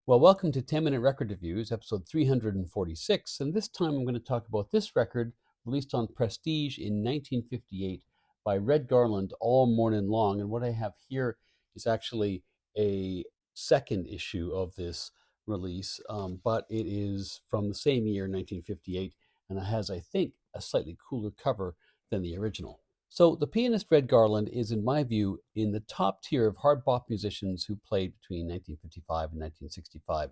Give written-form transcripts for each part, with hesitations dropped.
Well, welcome to 10-Minute Record Reviews, episode 346, and this time I'm going to talk about this record released on Prestige in 1958 by Red Garland, All Mornin Long. And what I have here is actually a second issue of this release, but it is from the same year, 1958, and it has, I think, a slightly cooler cover than the original. So the pianist Red Garland is, in my view, in the top tier of hard bop musicians who played between 1955 and 1965.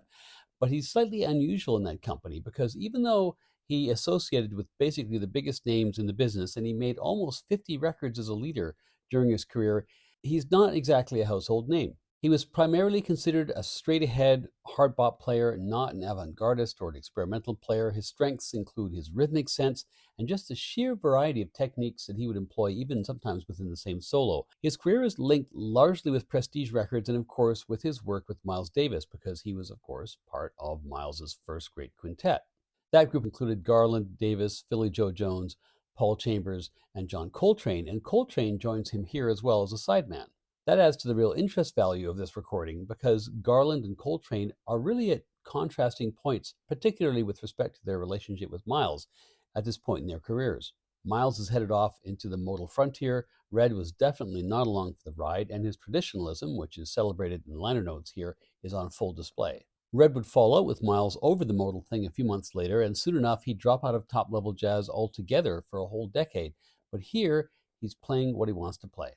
But he's slightly unusual in that company because even though he associated with basically the biggest names in the business and he made almost 50 records as a leader during his career, he's not exactly a household name. He was primarily considered a straight-ahead hard bop player, not an avant-gardist or an experimental player. His strengths include his rhythmic sense and just the sheer variety of techniques that he would employ, even sometimes within the same solo. His career is linked largely with Prestige Records and, of course, with his work with Miles Davis, because he was, of course, part of Miles's first great quintet. That group included Garland, Davis, Philly Joe Jones, Paul Chambers, and John Coltrane, and Coltrane joins him here as well as a sideman. That adds to the real interest value of this recording because Garland and Coltrane are really at contrasting points, particularly with respect to their relationship with Miles at this point in their careers. Miles is headed off into the modal frontier. Red was definitely not along for the ride, and his traditionalism, which is celebrated in liner notes here, is on full display. Red would fall out with Miles over the modal thing a few months later, and soon enough he'd drop out of top-level jazz altogether for a whole decade. But here, he's playing what he wants to play.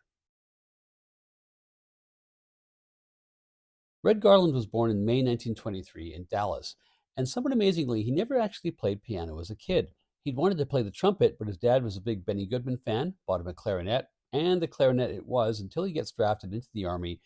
Red Garland was born in May 1923 in Dallas, and somewhat amazingly, he never actually played piano as a kid. He'd wanted to play the trumpet, but his dad was a big Benny Goodman fan, bought him a clarinet, and the clarinet it was until he gets drafted into the Army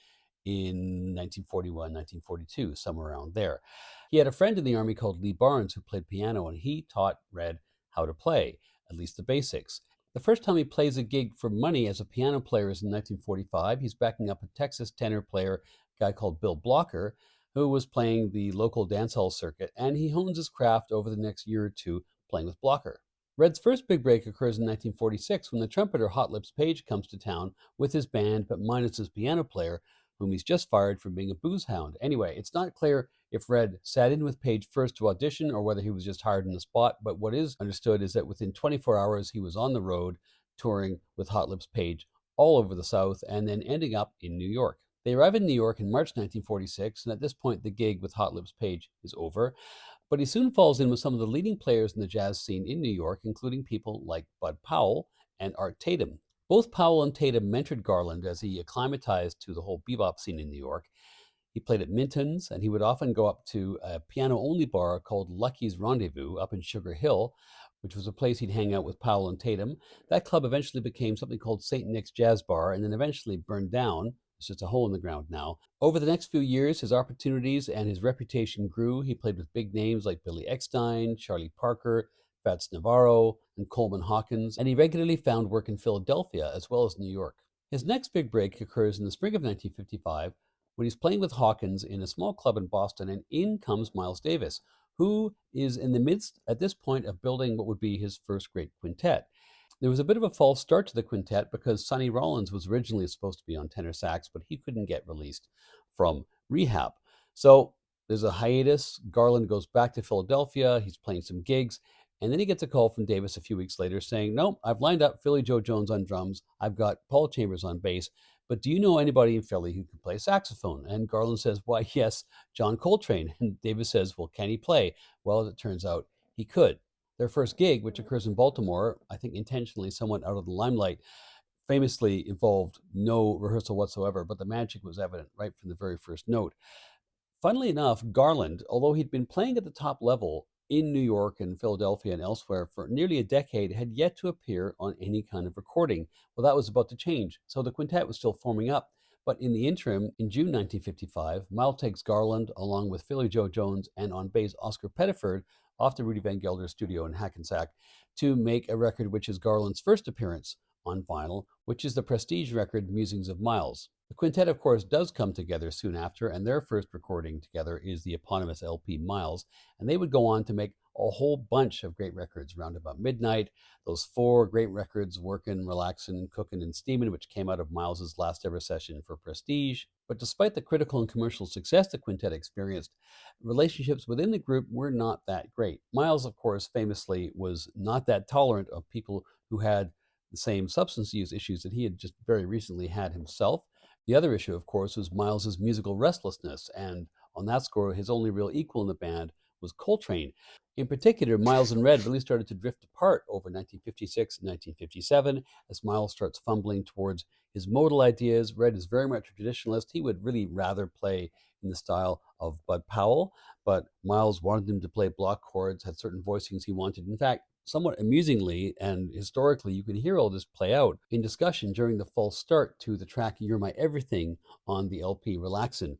in 1941, 1942, somewhere around there. He had a friend in the Army called Lee Barnes who played piano, and he taught Red how to play, at least the basics. The first time he plays a gig for money as a piano player is in 1945. He's backing up a Texas tenor player, a guy called Bill Blocker, who was playing the local dance hall circuit, and he hones his craft over the next year or two playing with Blocker. Red's first big break occurs in 1946 when the trumpeter Hot Lips Page comes to town with his band, but minus his piano player, whom he's just fired for being a booze hound. Anyway, it's not clear if Red sat in with Page first to audition or whether he was just hired on the spot, but what is understood is that within 24 hours he was on the road touring with Hot Lips Page all over the South and then ending up in New York. They arrive in New York in March 1946, and at this point the gig with Hot Lips Page is over. But he soon falls in with some of the leading players in the jazz scene in New York, including people like Bud Powell and Art Tatum. Both Powell and Tatum mentored Garland as he acclimatized to the whole bebop scene in New York. He played at Minton's, and he would often go up to a piano-only bar called Lucky's Rendezvous up in Sugar Hill, which was a place he'd hang out with Powell and Tatum. That club eventually became something called St. Nick's Jazz Bar, and then eventually burned down. It's just a hole in the ground now. Over the next few years, his opportunities and his reputation grew. He played with big names like Billy Eckstine, Charlie Parker, Fats Navarro, and Coleman Hawkins, and he regularly found work in Philadelphia as well as New York. His next big break occurs in the spring of 1955 when he's playing with Hawkins in a small club in Boston, and in comes Miles Davis, who is in the midst at this point of building what would be his first great quintet. There was a bit of a false start to the quintet because Sonny Rollins was originally supposed to be on tenor sax, but he couldn't get released from rehab. So there's a hiatus. Garland goes back to Philadelphia. He's playing some gigs. And then he gets a call from Davis a few weeks later saying, no, I've lined up Philly Joe Jones on drums. I've got Paul Chambers on bass. But do you know anybody in Philly who can play saxophone? And Garland says, why, yes, John Coltrane. And Davis says, well, can he play? Well, as it turns out, he could. Their first gig, which occurs in Baltimore, I think intentionally somewhat out of the limelight, famously involved no rehearsal whatsoever, but the magic was evident right from the very first note. Funnily enough, Garland, although he'd been playing at the top level in New York and Philadelphia and elsewhere for nearly a decade, had yet to appear on any kind of recording. Well, that was about to change, so the quintet was still forming up. But in the interim, in June 1955, Miles takes Garland, along with Philly Joe Jones and on bass Oscar Pettiford, off to Rudy Van Gelder's studio in Hackensack to make a record which is Garland's first appearance on vinyl, which is the Prestige record Musings of Miles. The quintet, of course, does come together soon after, and their first recording together is the eponymous LP Miles, and they would go on to make a whole bunch of great records around about midnight. Those four great records, Workin', Relaxin', Cookin', and Steamin', which came out of Miles's last ever session for Prestige. But despite the critical and commercial success the quintet experienced, relationships within the group were not that great. Miles, of course, famously was not that tolerant of people who had the same substance use issues that he had just very recently had himself. The other issue, of course, was Miles's musical restlessness, and on that score, his only real equal in the band was Coltrane. In particular, Miles and Red really started to drift apart over 1956 and 1957 as Miles starts fumbling towards his modal ideas. Red is very much a traditionalist. He would really rather play in the style of Bud Powell, but Miles wanted him to play block chords, had certain voicings he wanted. In fact, somewhat amusingly and historically, you can hear all this play out in discussion during the false start to the track You're My Everything on the LP Relaxin',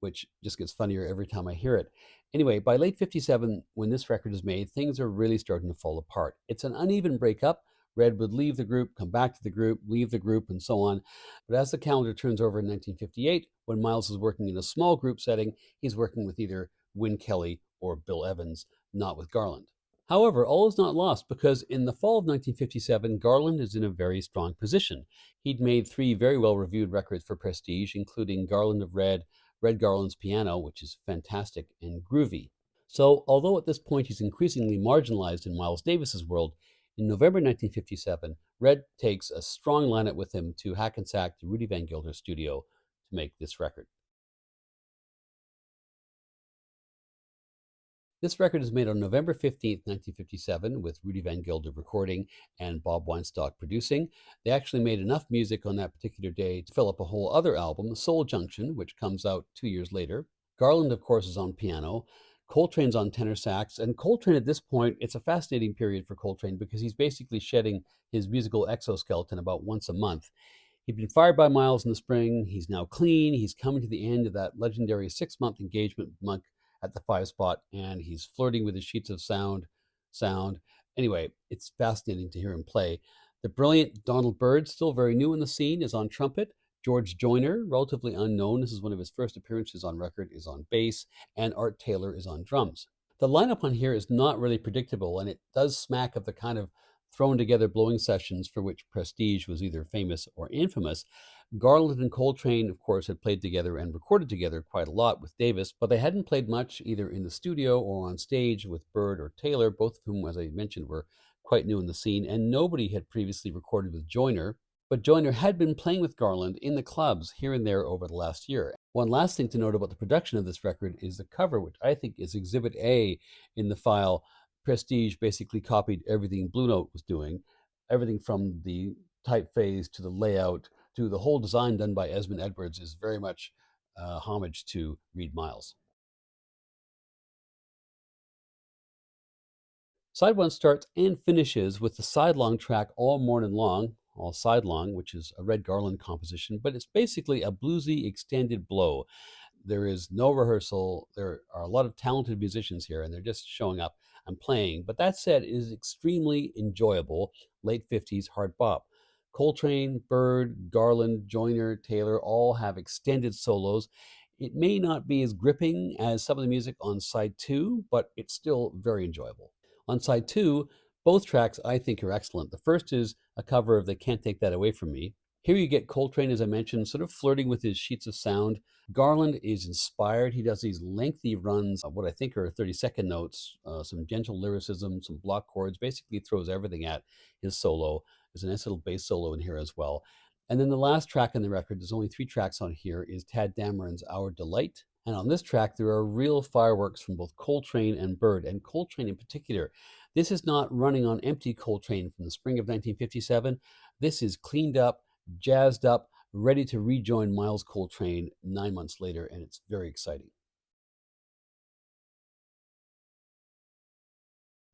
which just gets funnier every time I hear it. Anyway, by late 57, when this record is made, things are really starting to fall apart. It's an uneven breakup. Red would leave the group, come back to the group, leave the group, and so on. But as the calendar turns over in 1958, when Miles is working in a small group setting, he's working with either Win Kelly or Bill Evans, not with Garland. However, all is not lost because in the fall of 1957, Garland is in a very strong position. He'd made three very well reviewed records for Prestige, including Garland of Red, Red Garland's Piano, which is fantastic and groovy. So, although at this point he's increasingly marginalized in Miles Davis's world, in November 1957, Red takes a strong lineup with him to Hackensack, the Rudy Van Gelder studio, to make this record. This record is made on November 15th, 1957, with Rudy Van Gelder recording and Bob Weinstock producing. They actually made enough music on that particular day to fill up a whole other album, Soul Junction, which comes out 2 years later. Garland, of course, is on piano. Coltrane's on tenor sax. And Coltrane, at this point, it's a fascinating period for Coltrane because he's basically shedding his musical exoskeleton about once a month. He'd been fired by Miles in the spring. He's now clean. He's coming to the end of that legendary 6 month engagement month at the five spot, and he's flirting with his sheets of sound. Anyway, it's fascinating to hear him play. The brilliant Donald Byrd, still very new in the scene, is on trumpet. George Joyner, relatively unknown, this is one of his first appearances on record, is on bass, and Art Taylor is on drums. The lineup on here is not really predictable, and it does smack of the kind of thrown together blowing sessions for which Prestige was either famous or infamous. Garland and Coltrane, of course, had played together and recorded together quite a lot with Davis, but they hadn't played much either in the studio or on stage with Byrd or Taylor, both of whom, as I mentioned, were quite new in the scene, and nobody had previously recorded with Joyner. But Joyner had been playing with Garland in the clubs here and there over the last year. One last thing to note about the production of this record is the cover, which I think is Exhibit A in the file. Prestige basically copied everything Blue Note was doing, everything from the typeface to the layout to the whole design done by Esmond Edwards is very much homage to Reed Miles. Side one starts and finishes with the sidelong track All Mornin' Long, all sidelong, which is a Red Garland composition, but it's basically a bluesy extended blow. There is no rehearsal. There are a lot of talented musicians here, and they're just showing up and playing. But that said, it is extremely enjoyable late 50s hard bop. Coltrane, Byrd, Garland, Joyner, Taylor all have extended solos. It may not be as gripping as some of the music on side two, but it's still very enjoyable. On side two, both tracks I think are excellent. The first is a cover of They Can't Take That Away From Me. Here you get Coltrane, as I mentioned, sort of flirting with his sheets of sound. Garland is inspired. He does these lengthy runs of what I think are 30-second notes, some gentle lyricism, some block chords, basically throws everything at his solo. There's a nice little bass solo in here as well. And then the last track on the record, there's only three tracks on here, is Tad Dameron's Our Delight. And on this track, there are real fireworks from both Coltrane and Byrd, and Coltrane in particular. This is not running on empty Coltrane from the spring of 1957. This is cleaned up, jazzed up, ready to rejoin Miles Coltrane 9 months later, and it's very exciting.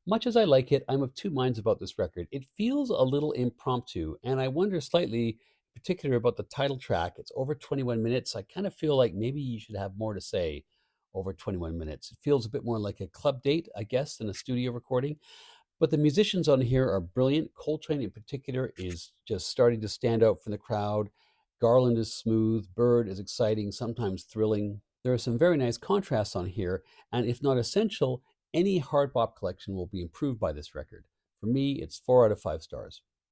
Much as I like it, I'm of two minds about this record. It feels a little impromptu, and I wonder slightly, in particular, about the title track. It's over 21 minutes. I kind of feel like maybe you should have more to say over 21 minutes. It feels a bit more like a club date, I guess, than a studio recording. But the musicians on here are brilliant. Coltrane, in particular, is just starting to stand out from the crowd. Garland is smooth. Byrd is exciting, sometimes thrilling. There are some very nice contrasts on here, and if not essential, Any hard bop collection will be improved by this record. For me, it's 4 out of 5 stars.